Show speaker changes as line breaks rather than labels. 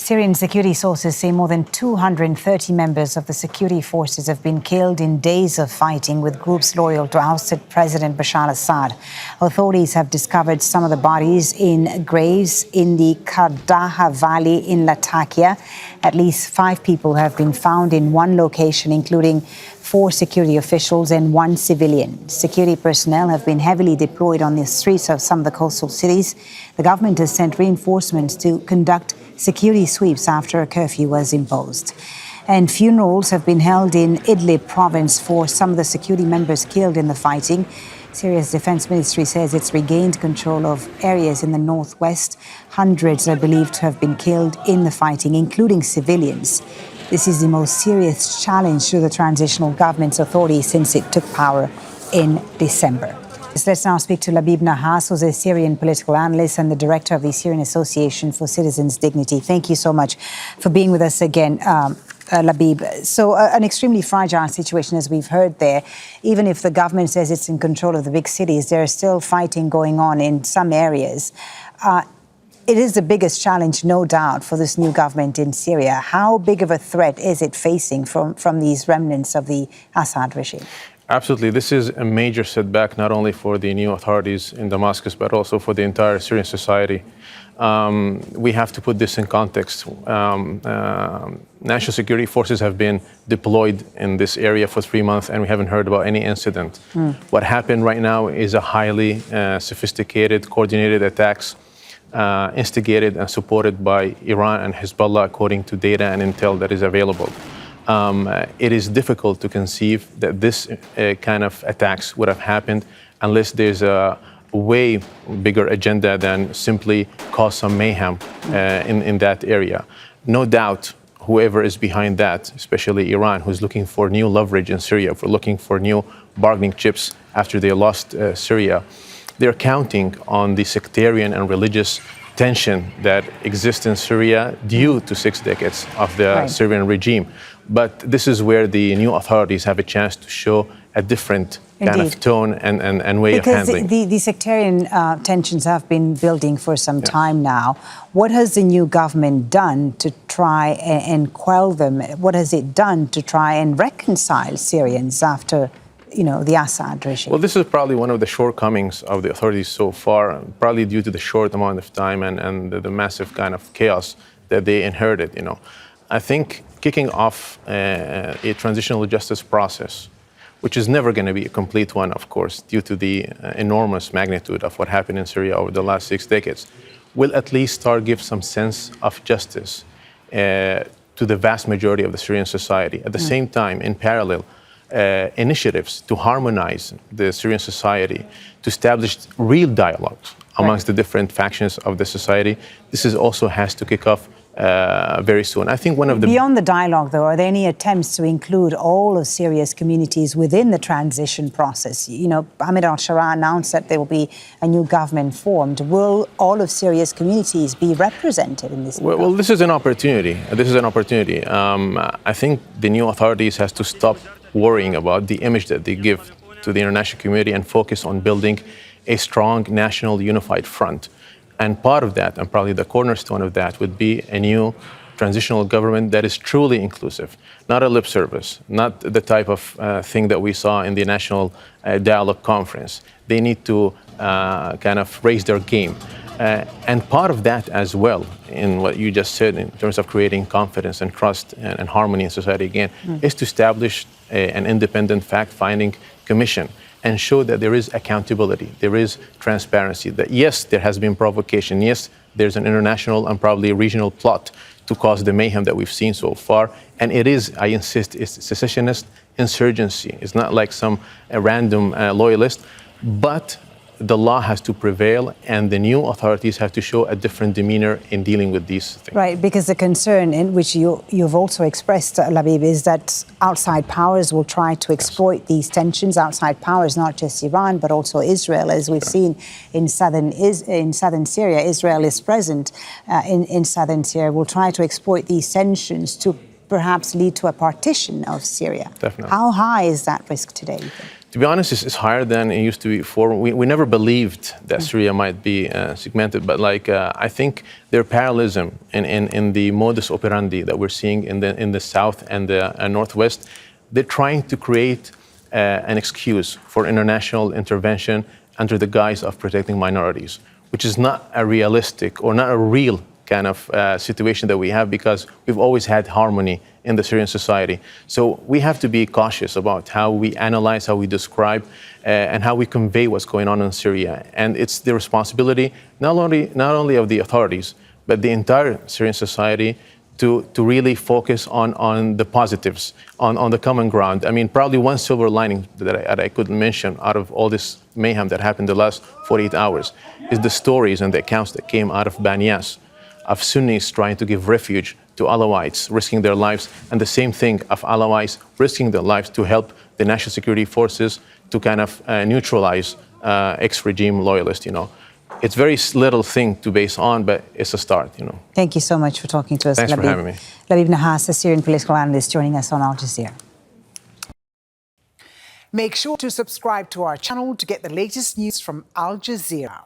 Syrian security sources say more than 230 members of the security forces have been killed in days of fighting with groups loyal to ousted President Bashar Assad. Authorities have discovered some of the bodies in graves in the Qardaha Valley in Latakia. At least 5 people have been found in one location, including 4 security officials and 1 civilian. Security personnel have been heavily deployed on the streets of some of the coastal cities. The government has sent reinforcements to conduct security sweeps after a curfew was imposed. And funerals have been held in Idlib province for some of the security members killed in the fighting. Syria's defense ministry says it's regained control of areas in the northwest. Hundreds are believed to have been killed in the fighting, including civilians. This is the most serious challenge to the transitional government's authority since it took power in December. Let's now speak to Labib Nahhas, who's a Syrian political analyst and the director of the Syrian Association for Citizens' Dignity. Thank you so much for being with us again, Labib. So an extremely fragile situation, as we've heard there. Even if the government says it's in control of the big cities, there is still fighting going on in some areas. It is the biggest challenge, no doubt, for this new government in Syria. How big of a threat is it facing from these remnants of the Assad regime?
Absolutely. This is a major setback, not only for the new authorities in Damascus, but also for the entire Syrian society. We have to put this in context. National security forces have been deployed in this area for 3 months, and we haven't heard about any incident. What happened right now is a highly sophisticated, coordinated attacks instigated and supported by Iran and Hezbollah, according to data and intel that is available. It is difficult to conceive that this kind of attacks would have happened unless there's a way bigger agenda than simply cause some mayhem in that area. No doubt, whoever is behind that, especially Iran, who's looking for new leverage in Syria, for looking for new bargaining chips after they lost Syria, they're counting on the sectarian and religious tension that exists in Syria due to 6 decades of the Syrian regime. But this is where the new authorities have a chance to show a different kind of tone and way of handling.
Because the sectarian tensions have been building for some time now. What has the new government done to try and quell them? What has it done to try and reconcile Syrians after the Assad regime?
Well, this is probably one of the shortcomings of the authorities so far, probably due to the short amount of time and the massive kind of chaos that they inherited. I think kicking off a transitional justice process, which is never going to be a complete one, of course, due to the enormous magnitude of what happened in Syria over the last 6 decades, will at least give some sense of justice to the vast majority of the Syrian society. At the same time, in parallel, initiatives to harmonize the Syrian society, to establish real dialogue amongst the different factions of the society. This also has to kick off very soon. I think one of the...
Beyond the dialogue, though, are there any attempts to include all of Syria's communities within the transition process? Ahmed al-Shara announced that there will be a new government formed. Will all of Syria's communities be represented in this?
Well, this is an opportunity. I think the new authorities has to stop worrying about the image that they give to the international community and focus on building a strong national unified front. And part of that, and probably the cornerstone of that, would be a new transitional government that is truly inclusive, not a lip service, not the type of thing that we saw in the National Dialogue Conference. They need to kind of raise their game. And part of that as well, in what you just said, in terms of creating confidence and trust and harmony in society again, is to establish an independent fact-finding commission and show that there is accountability, there is transparency, that yes, there has been provocation, yes, there's an international and probably a regional plot to cause the mayhem that we've seen so far. And it is, I insist, it's secessionist insurgency. It's not like some random loyalist, but the law has to prevail, and the new authorities have to show a different demeanor in dealing with these things.
Right, because the concern in which you've also expressed, Labib, is that outside powers will try to exploit these tensions. Outside powers, not just Iran, but also Israel, as we've seen in southern Syria. Israel is present in southern Syria, will try to exploit these tensions to perhaps lead to a partition of Syria.
Definitely.
How high is that risk today, you think?
To be honest, it's higher than it used to be before. We never believed that Syria might be segmented, but I think their parallelism in the modus operandi that we're seeing in the south and the northwest, they're trying to create an excuse for international intervention under the guise of protecting minorities, which is not a realistic or not a real kind of situation that we have, because we've always had harmony in the Syrian society. So we have to be cautious about how we analyze, how we describe, and how we convey what's going on in Syria. And it's the responsibility not only of the authorities, but the entire Syrian society to really focus on the positives, on the common ground. I mean, probably one silver lining that I could mention out of all this mayhem that happened the last 48 hours is the stories and the accounts that came out of Banyas, of Sunnis trying to give refuge to Alawites, risking their lives, and the same thing of Alawites risking their lives to help the national security forces to kind of neutralize ex-regime loyalists, It's very little thing to base on, but it's a start,
Thank you so much for talking to us,
Thanks for having me.
Labib Nahhas, a Syrian political analyst, joining us on Al Jazeera.
Make sure to subscribe to our channel to get the latest news from Al Jazeera.